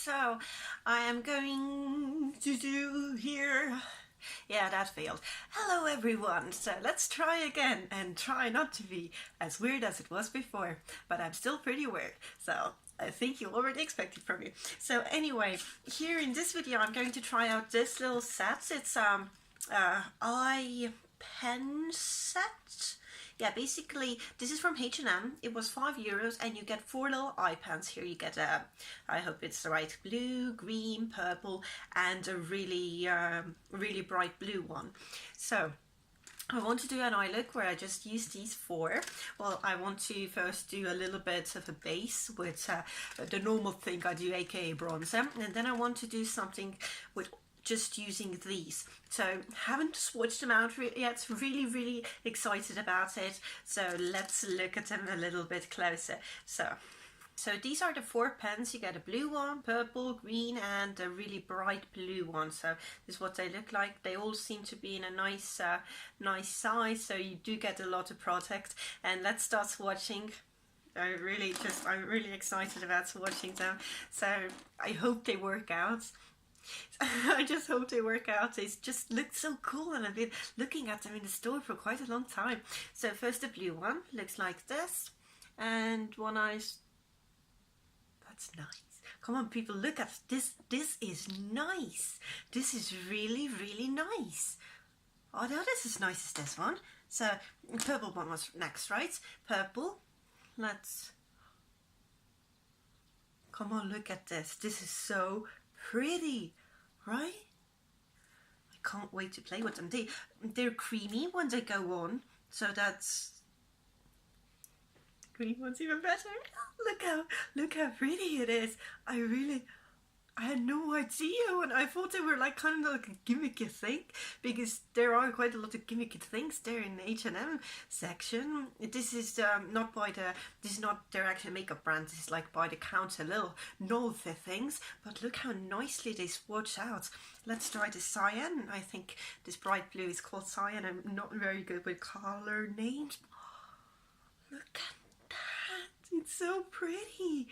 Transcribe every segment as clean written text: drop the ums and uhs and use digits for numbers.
So I am going to do here, yeah, that failed. Hello everyone, so let's try again and try not to be as weird as it was before, but I'm still pretty weird, so I think you already expect it from me. So anyway, here in this video I'm going to try out this little set. It's eye pen set. Yeah, basically this is from H&M. It was €5 and you get 4 little eye pens. Here you get I hope it's the right blue, green, purple and a really really bright blue one. So I want to do an eye look where I just use these 4. Well, I want to first do a little bit of a base with the normal thing I do, aka bronzer, and then I want to do something with just using these. So haven't swatched them out yet, really excited about it, so let's look at them a little bit closer. So these are the 4 pens. You get a blue one, purple, green and a really bright blue one. So this is what they look like. They all seem to be in a nice size, so you do get a lot of product. And let's start swatching. I'm really excited about swatching them, so I hope they work out. I just hope they work out. They just look so cool and I've been looking at them in the store for quite a long time. So first the blue one looks like this, and one eye's, that's nice. Come on people, look at this. This is nice. This is really nice. Oh no, this is nice as this one. So purple one was next, right? Purple. Let's, come on, look at this. This is so pretty, right? I can't wait to play with them. They're creamy when they go on, so that's, the green one's even better. Look how pretty it is. I had no idea when I thought they were like kind of like a gimmicky thing, because there are quite a lot of gimmicky things there in the H&M section. This is not by the, this is not their actual makeup brand, this is like by the counter little novelty things, but look how nicely they swatch out. Let's try the cyan. I think this bright blue is called cyan. I'm not very good with color names. Look at that, it's so pretty.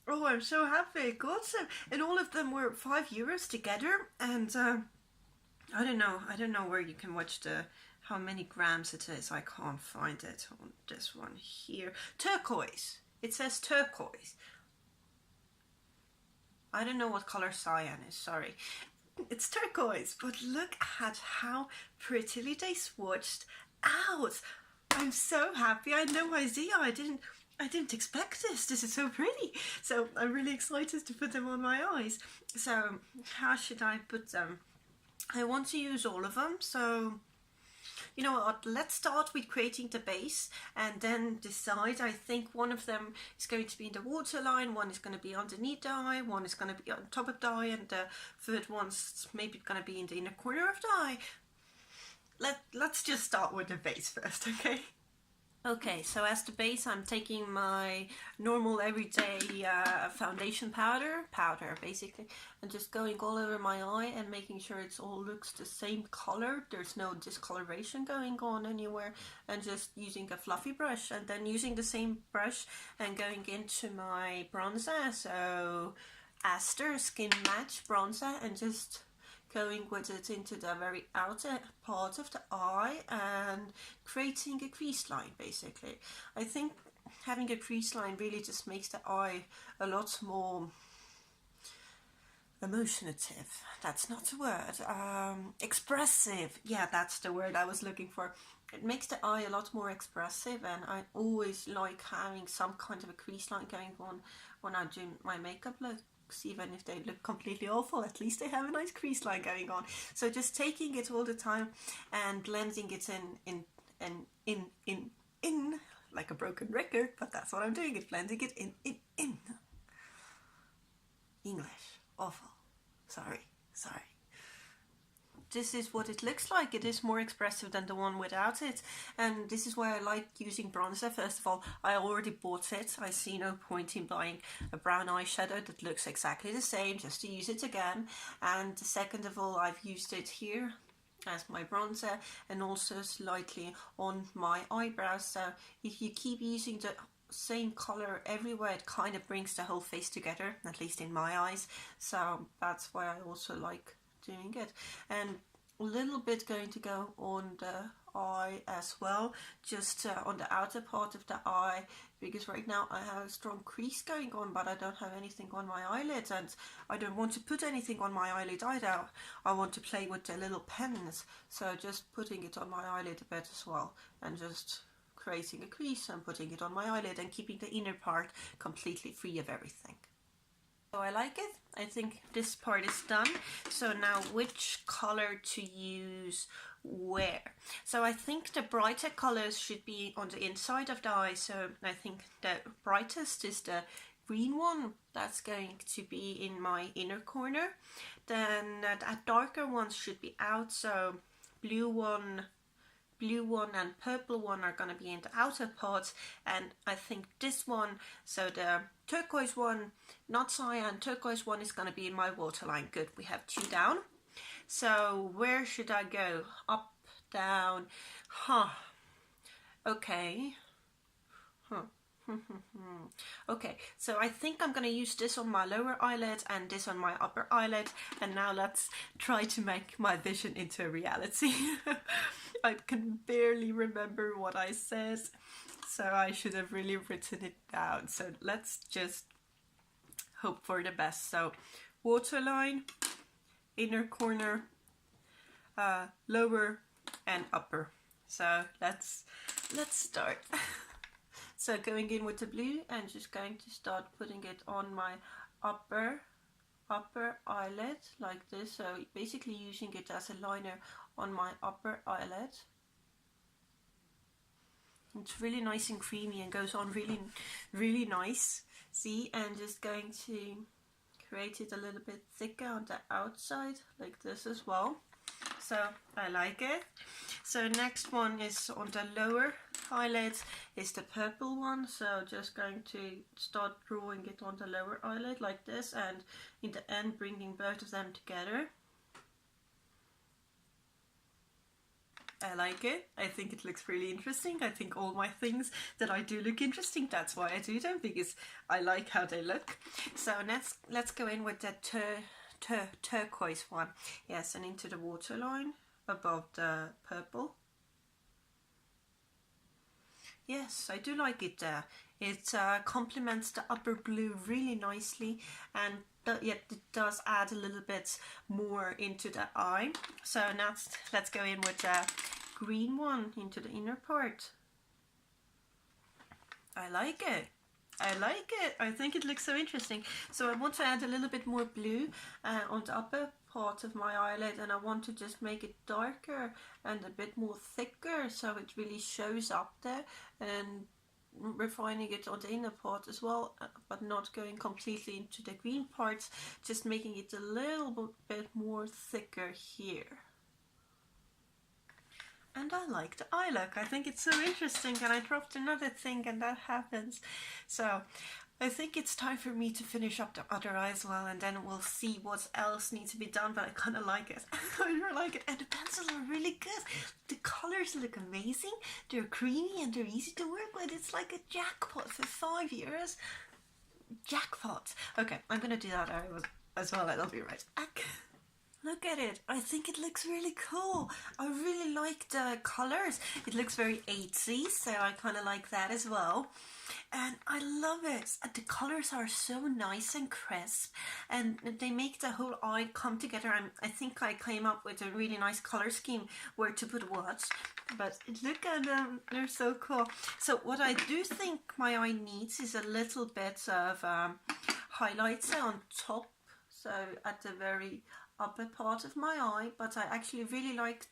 Oh, I'm so happy I got them, and all of them were €5 together. And I don't know where you can watch the how many grams it is. I can't find it on this one here. Turquoise. It says turquoise. I don't know what color cyan is. Sorry, it's turquoise. But look at how prettily they swatched out. I'm so happy. I had no idea. I didn't expect this. This is so pretty. So I'm really excited to put them on my eyes. So how should I put them? I want to use all of them. So you know what? Let's start with creating the base and then decide. I think one of them is going to be in the waterline, one is going to be underneath the eye, one is going to be on top of the eye, and the third one's maybe going to be in the inner corner of the eye. Let's just start with the base first, okay? Okay, so as the base I'm taking my normal everyday foundation powder basically, and just going all over my eye and making sure it all looks the same color. There's no discoloration going on anywhere, and just using a fluffy brush, and then using the same brush and going into my bronzer, so Astor Skin Match bronzer, and just going with it into the very outer part of the eye and creating a crease line basically. I think having a crease line really just makes the eye a lot more emotionative. That's not the word. Expressive. Yeah, that's the word I was looking for. It makes the eye a lot more expressive, and I always like having some kind of a crease line going on when I do my makeup look. Even if they look completely awful, at least they have a nice crease line going on. So just taking it all the time and blending it in like a broken record, but that's what I'm doing, it blending it in English, awful, sorry. This is what it looks like. It is more expressive than the one without it, and this is why I like using bronzer. First of all, I already bought it. I see no point in buying a brown eyeshadow that looks exactly the same just to use it again. And second of all, I've used it here as my bronzer and also slightly on my eyebrows. So if you keep using the same color everywhere, it kind of brings the whole face together, at least in my eyes. So that's why I also like doing it. And a little bit going to go on the eye as well, just on the outer part of the eye, because right now I have a strong crease going on, but I don't have anything on my eyelid, and I don't want to put anything on my eyelid either. I want to play with the little pens, so just putting it on my eyelid a bit as well, and just creating a crease and putting it on my eyelid and keeping the inner part completely free of everything. So I like it. I think this part is done. So now which color to use where? So I think the brighter colors should be on the inside of the eye. So I think the brightest is the green one. That's going to be in my inner corner. Then the darker ones should be out. So blue one and purple one are going to be in the outer part, and I think this one, so the turquoise one, not cyan, turquoise one is going to be in my waterline. Good, we have 2 down. So where should I go? Up, down, okay, okay, so I think I'm going to use this on my lower eyelid and this on my upper eyelid, and now let's try to make my vision into a reality. I can barely remember what I said, so I should have really written it down. So let's just hope for the best. So waterline, inner corner, lower and upper. So let's start. So going in with the blue and just going to start putting it on my upper eyelid like this. So basically using it as a liner on my upper eyelid. It's really nice and creamy and goes on really nice. See, and just going to create it a little bit thicker on the outside like this as well. So I like it. So next one is on the lower eyelid, is the purple one. So just going to start drawing it on the lower eyelid like this, and in the end bringing both of them together. I like it. I think it looks really interesting. I think all my things that I do look interesting. That's why I do them, because I like how they look. So let's go in with the turquoise one. Yes, and into the waterline above the purple. Yes, I do like it there. It complements the upper blue really nicely, and yet it does add a little bit more into the eye. So now let's go in with the green one into the inner part. I like it. I like it. I think it looks so interesting. So I want to add a little bit more blue on the upper part of my eyelid, and I want to just make it darker and a bit more thicker, so it really shows up there, and refining it on the inner part as well, but not going completely into the green parts, just making it a little bit more thicker here. And I like the eye look. I think it's so interesting, and I dropped another thing and that happens. So I think it's time for me to finish up the other eye as well, and then we'll see what else needs to be done, but I kind of like it. I really like it, and the pencils are really good. The colors look amazing. They're creamy and they're easy to work with. It's like a jackpot for €5. Jackpot. Okay, I'm gonna do that eye as well, and I'll be right back. Look at it. I think it looks really cool. I really like the colors. It looks very 80s, so I kind of like that as well. And I love it. The colors are so nice and crisp, and they make the whole eye come together. I think I came up with a really nice color scheme where to put what, but look at them. They're so cool. So what I do think my eye needs is a little bit of highlighter on top, so at the very upper part of my eye, but I actually really like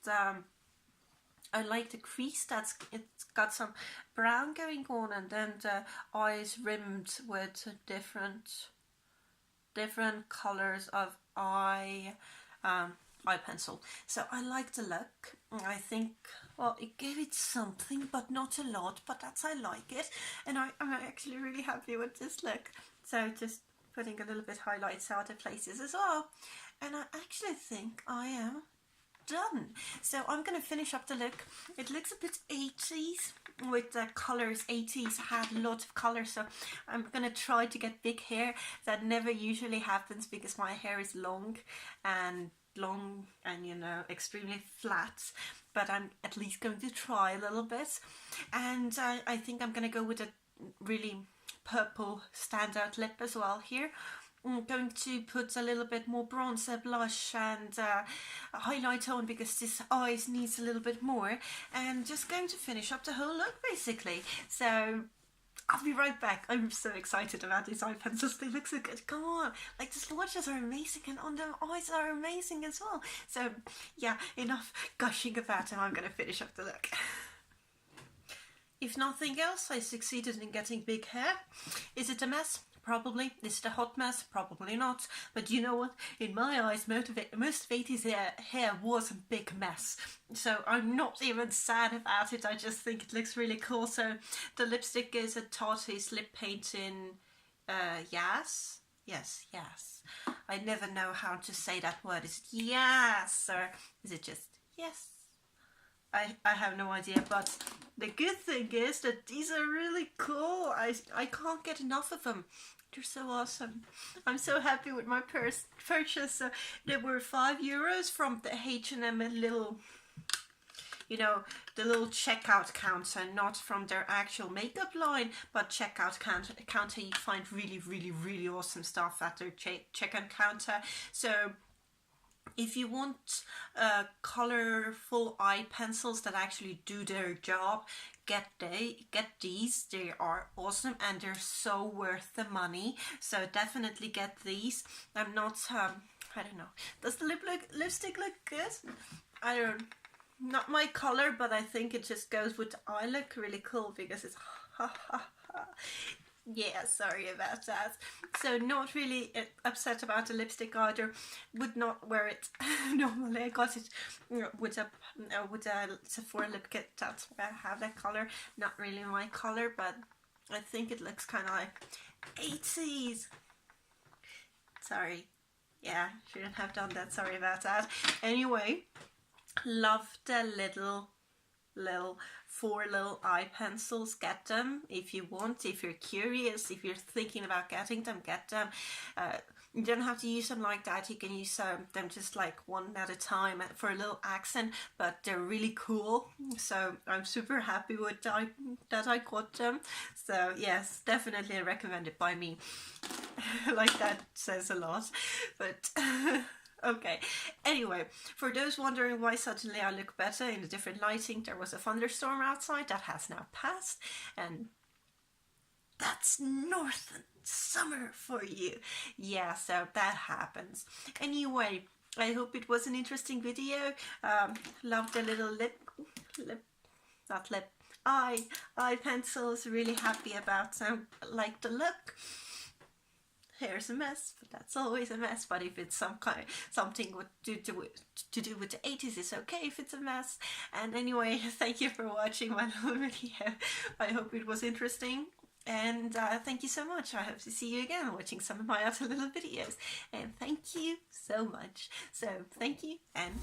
I like the crease. It's got some brown going on, and then the eye is rimmed with different colors of eye pencil. So I like the look. I think, well, it gave it something, but not a lot, but I like it, and I'm actually really happy with this look. So just putting a little bit highlights out of places as well. And I actually think I am done. So I'm going to finish up the look. It looks a bit 80s with the colors. 80s had a lot of colors, so I'm going to try to get big hair. That never usually happens because my hair is long and you know, extremely flat, but I'm at least going to try a little bit. And I think I'm going to go with a really purple standout lip as well here. I'm going to put a little bit more bronzer, blush and highlight on because this eyes needs a little bit more, and just going to finish up the whole look basically. So I'll be right back. I'm so excited about these eye pencils. They look so good. Come on, like the swatches are amazing and on the eyes are amazing as well. So yeah, enough gushing about them. I'm going to finish up the look. If nothing else, I succeeded in getting big hair. Is it a mess? Probably. Is it a hot mess? Probably not. But you know what? In my eyes, most of 80s hair was a big mess. So I'm not even sad about it. I just think it looks really cool. So the lipstick is a Tarteist lip paint in Yaas. Yes, Yaas. I never know how to say that word. Is it Yaas or is it just yes? I have no idea, but the good thing is that these are really cool. I can't get enough of them. They're so awesome. I'm so happy with my purchase. They were €5 from the H&M little, you know, the little checkout counter, not from their actual makeup line, but checkout counter. You find really awesome stuff at their checkout counter. So if you want colorful eye pencils that actually do their job, get these. They are awesome and they're so worth the money. So definitely get these. I'm not I don't know. Does the lipstick look good? I don't. Not my color, but I think it just goes with the eye look. Really cool because it's yeah, sorry about that. So not really upset about the lipstick either. Would not wear it normally. I got it with a Sephora lip kit that have that color. Not really my color, but I think it looks kind of like 80s. Sorry. Yeah, shouldn't have done that. Sorry about that. Anyway, love the little 4 little eye pencils. Get them if you want, if you're curious, if you're thinking about getting them, get them. You don't have to use them like that. You can use them just like one at a time for a little accent, but they're really cool. So I'm super happy with that I got them. So yes, definitely recommended by me. Like that says a lot, but okay, anyway, for those wondering why suddenly I look better in a different lighting, there was a thunderstorm outside that has now passed, and that's northern summer for you. Yeah, so that happens. Anyway, I hope it was an interesting video. Love the little eye pencils. Really happy about them. Like the look. Hair's a mess, but that's always a mess. But if it's something to do with the 80s, it's okay if it's a mess. And anyway, thank you for watching my little video. I hope it was interesting, and thank you so much. I hope to see you again watching some of my other little videos. And thank you so much. So thank you, and